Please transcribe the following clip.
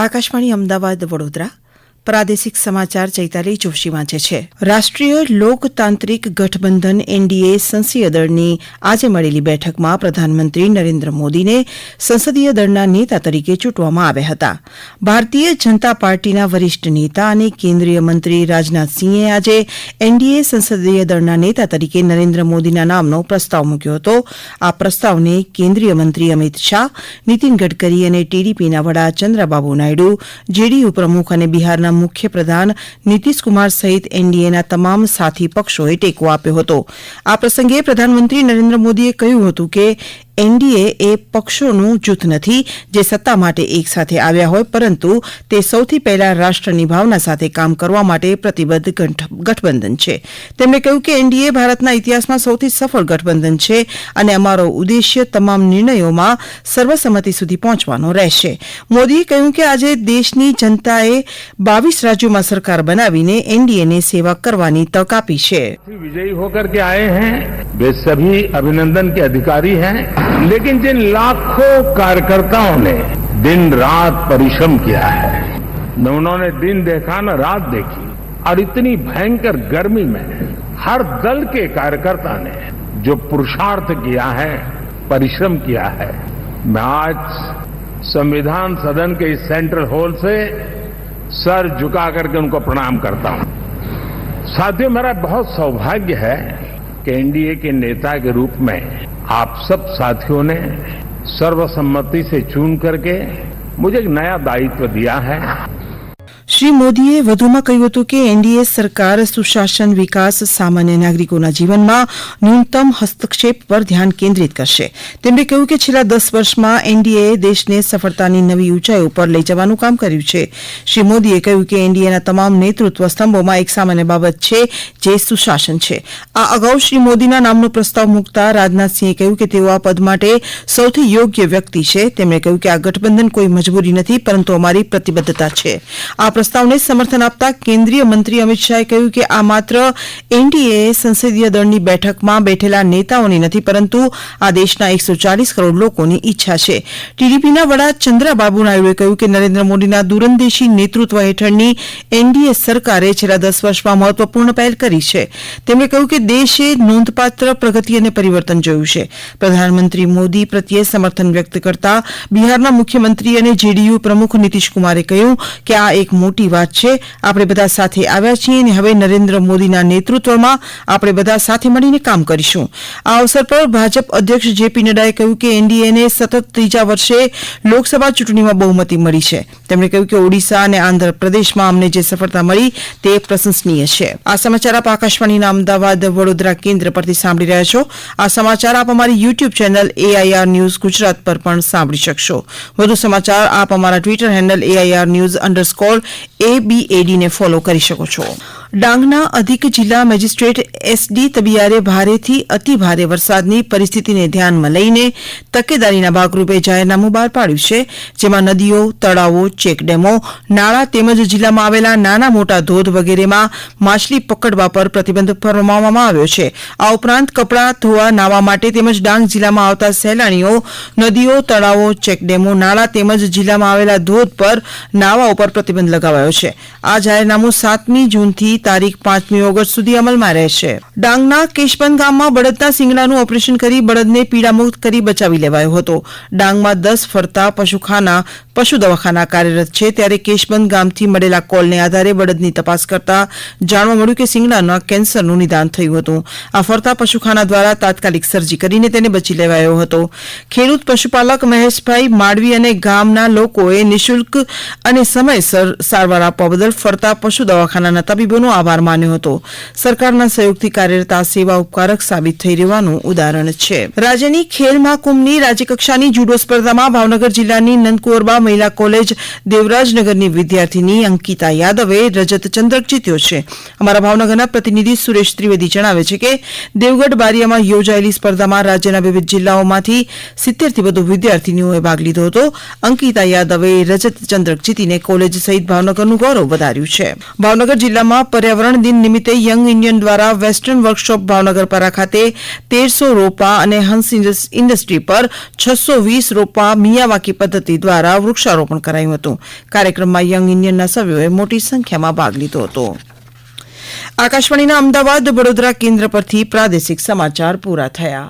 આકાશવાણી અમદાવાદ વડોદરા પ્રાદેશિક સમાચાર ચૈતાલી જોશી વાંચે છે. રાષ્ટ્રીય લોકતાંત્રિક ગઠબંધન એનડીએ સંસદીય દળની આજે મળેલી બેઠકમાં પ્રધાનમંત્રી નરેન્દ્ર મોદીને સંસદીય દળના નેતા તરીકે ચૂંટવામાં આવ્યા હતા. ભારતીય જનતા પાર્ટીના વરિષ્ઠ નેતા અને કેન્દ્રીય મંત્રી રાજનાથસિંહે આજે એનડીએ સંસદીય દળના નેતા તરીકે નરેન્દ્ર મોદીના નામનો પ્રસ્તાવ મૂક્યો હતો. આ પ્રસ્તાવને કેન્દ્રીય મંત્રી અમિત શાહ, નીતિન ગડકરી અને ટીડીપીના વડા ચંદ્રબાબુ નાયડુ, જેડીયુ પ્રમુખ અને બિહારના મુખ્ય પ્રધાન નીતિશકુમાર સહિત એનડીએના તમામ સાથી પક્ષોએ ટેકો આપ્યો હતો. આ પ્રસંગે પ્રધાનમંત્રી નરેન્દ્ર મોદીએ કહ્યું હતું કે એનડીએ એ પક્ષોનું જૂથ નથી જે સત્તા માટે એક સાથે આવ્યા હોય, પરંતુ તે સૌથી પહેલા રાષ્ટ્રની ભાવના સાથે કામ કરવા માટે પ્રતિબદ્ધ ગઠબંધન છે. તેમણે કહ્યું કે એનડીએ ભારતના ઇતિહાસમાં સૌથી સફળ ગઠબંધન છે અને અમારો ઉદ્દેશ્ય તમામ નિર્ણયોમાં સર્વસંમતિ સુધી પહોંચવાનો રહેશે. મોદીએ કહ્યું કે આજે દેશની જનતાએ 22 રાજ્યોમાં સરકાર બનાવીને એનડીએને સેવા કરવાની તક આપી છે. विजयी होकर के आए हैं वे सभी अभिनंदन के अधिकारी हैं, लेकिन जिन लाखों कार्यकर्ताओं ने दिन रात परिश्रम किया है, उन्होंने दिन देखा न रात देखी, और इतनी भयंकर गर्मी में हर दल के कार्यकर्ता ने जो पुरुषार्थ किया है, परिश्रम किया है, मैं आज संविधान सदन के इस सेंट्रल हॉल से सर झुका करके उनको प्रणाम करता हूं. साथियों, मेरा बहुत सौभाग्य है कि एनडीए के नेता के रूप में आप सब साथियों ने सर्वसम्मति से चुन करके मुझे एक नया दायित्व दिया है. શ્રી મોદીએ વધુમાં કહ્યું હતું કે એનડીએ સરકાર સુશાસન, વિકાસ, સામાન્ય નાગરિકોના જીવનમાં ન્યૂનતમ હસ્તક્ષેપ પર ધ્યાન કેન્દ્રિત કરશે. તેમણે કહ્યું કે છેલ્લા 10 વર્ષમાં એનડીએએ દેશને સફળતાની નવી ઊંચાઈ ઉપર લઈ જવાનું કામ કર્યું છે. શ્રી મોદીએ કહ્યું કે એનડીએના તમામ નેતૃત્વ સ્તંભોમાં એક સામાન્ય બાબત છે, જે સુશાસન છે. આ અગાઉ શ્રી મોદીના નામનો પ્રસ્તાવ મૂકતા રાજનાથસિંહે કહ્યું કે તેઓ આ પદ માટે સૌથી યોગ્ય વ્યક્તિ છે. તેમણે કહ્યું કે આ ગઠબંધન કોઈ મજબૂરી નથી, પરંતુ અમારી પ્રતિબદ્ધતા છે. આ પ્રસ્તાવને સમર્થન આપતા કેન્દ્રીય મંત્રી અમિત શાહે કહ્યું કે આ માત્ર એનડીએ સંસદીય દળની બેઠકમાં બેઠેલા નેતાઓની નથી, પરંતુ આ દેશના 140 કરોડ લોકોની ઈચ્છા છે. ટીડીપીના વડા ચંદ્રબાબુ નાયડુએ કહ્યું કે નરેન્દ્ર મોદીના દૂરંદેશી નેતૃત્વ હેઠળની એનડીએ સરકારે છેલ્લા 10 વર્ષમાં મહત્વપૂર્ણ પહેલ કરી છે. તેમણે કહ્યું કે દેશે નોંધપાત્ર પ્રગતિ અને પરિવર્તન જોયું છે. પ્રધાનમંત્રી મોદી પ્રત્યે સમર્થન વ્યક્ત કરતા બિહારના મુખ્યમંત્રી અને જેડીયુ પ્રમુખ નીતિશકુમારે કહ્યું કે આ એક મોટી વાત છે. આપણે બધા સાથે આવ્યા છીએ અને હવે નરેન્દ્ર મોદીના નેતૃત્વમાં આપણે બધા સાથે મળીને કામ કરીશું. આ અવસર પર ભાજપ અધ્યક્ષ જેપી નડ્ડાએ કહ્યું કે એનડીએને સતત ત્રીજા વર્ષે લોકસભા ચૂંટણીમાં બહુમતી મળી છે. તેમણે કહ્યું કે ઓડિશા અને આંધ્રપ્રદેશમાં અમને જે સફળતા મળી તે પ્રશંસનીય છે. આ સમાચાર આપ આકાશવાણીના અમદાવાદ વડોદરા કેન્દ્ર પરથી સાંભળી રહ્યા છો. આ સમાચાર આપ અમારી YouTube channel AIR news Gujarat પર પણ સાંભળી શકશો. વધુ સમાચાર આપ અમારા ટ્વિટર હેન્ડલ AIR_ABAD ને ફોલો કરી શકો છો. ડાંગના અધિક જિલ્લા મેજિસ્ટ્રેટ SD તબિયારે ભારેથી અતિભારે વરસાદની પરિસ્થિતિને ધ્યાનમાં લઈને તકેદારીના ભાગરૂપે જાહેરનામું બહાર પાડ્યું છે, જેમાં નદીઓ, તળાવો, ચેકડેમો, નાળા તેમજ જિલ્લામાં આવેલા નાના મોટા ધોધ વગેરેમાં માછલી પકડવા પર પ્રતિબંધ ફરમાવવામાં આવ્યો છે. આ ઉપરાંત કપડાં ધોવા, નાહવા માટે તેમજ ડાંગ જિલ્લામાં આવતા સહેલાણીઓ નદીઓ, તળાવો, ચેકડેમો, નાળા તેમજ જિલ્લામાં આવેલા ધોધ પર નાહવા ઉપર પ્રતિબંધ લગાવાયો છે. આ જાહેરનામું 7મી જૂનથી તારીખ 5મી ઓગસ્ટ સુધી અમલમાં રહેશે. ડાંગના કેશબંધ ગામમાં બળદના શિંગડાનું ઓપરેશન કરી બળદને પીડામુક્ત કરી બચાવી લેવાયો હતો. ડાંગમાં 10 ફરતા પશુ દવાખાના કાર્યરત છે, ત્યારે કેશબંધ ગામથી મળેલા કોલને આધારે બળદની તપાસ કરતા જાણવા મળ્યું કે શિંગડાના કેન્સરનું નિદાન થયું હતું. આ ફરતા પશુખાના દ્વારા તાત્કાલિક સર્જી કરીને તેને બચી લેવાયો હતો. ખેડૂત પશુપાલક મહેશભાઈ માડવી અને ગામના લોકોએ નિઃશુલ્ક અને સમયસર સારવાર આપવા બદલ ફરતા પશુ દવાખાનાના તબીબોનો આભાર માન્યો હતો. સરકારના સહયોગથી કાર્યરત આ સેવા ઉપકારક સાબિત થઈ રહેવાનું ઉદાહરણ છે. રાજ્યની ખેલ મહાકુંભની રાજ્યકક્ષાની જુડો સ્પર્ધામાં ભાવનગર જિલ્લાની નંદકુંવરબા મહિલા કોલેજ દેવરાજનગરની વિદ્યાર્થીની અંકિતા યાદવે રજત ચંદ્રક જીત્યો છે. અમારા ભાવનગરના પ્રતિનિધિ સુરેશ ત્રિવેદી જણાવે છે કે દેવગઢ બારિયામાં યોજાયેલી સ્પર્ધામાં રાજ્યના વિવિધ જિલ્લાઓમાંથી 70થી વધુ વિદ્યાર્થીનીઓએ ભાગ લીધો હતો. અંકિતા યાદવે રજત ચંદ્રક જીતીને કોલેજ સહિત ભાવનગરનું ગૌરવ વધાર્યું છે. ભાવનગર જિલ્લામાં પર્યાવરણ દિન નિમિત્તે યંગ ઇન્ડિયન દ્વારા વેસ્ટર્ન વર્કશોપ ભાવનગરપરા ખાતે 1300 રોપા અને હંસ ઇન્ડસ્ટ્રી પર 620 રોપા મિયાવાકી પદ્ધતિ દ્વારા વૃક્ષારોપણ કરાયું હતું. કાર્યક્રમમાં યંગ ઇન્ડિયનના સભ્યોએ મોટી સંખ્યામાં ભાગ લીધો હતો. આકાશવાણીના અમદાવાદ વડોદરા કેન્દ્ર પરથી પ્રાદેશિક સમાચાર પૂરા થયા.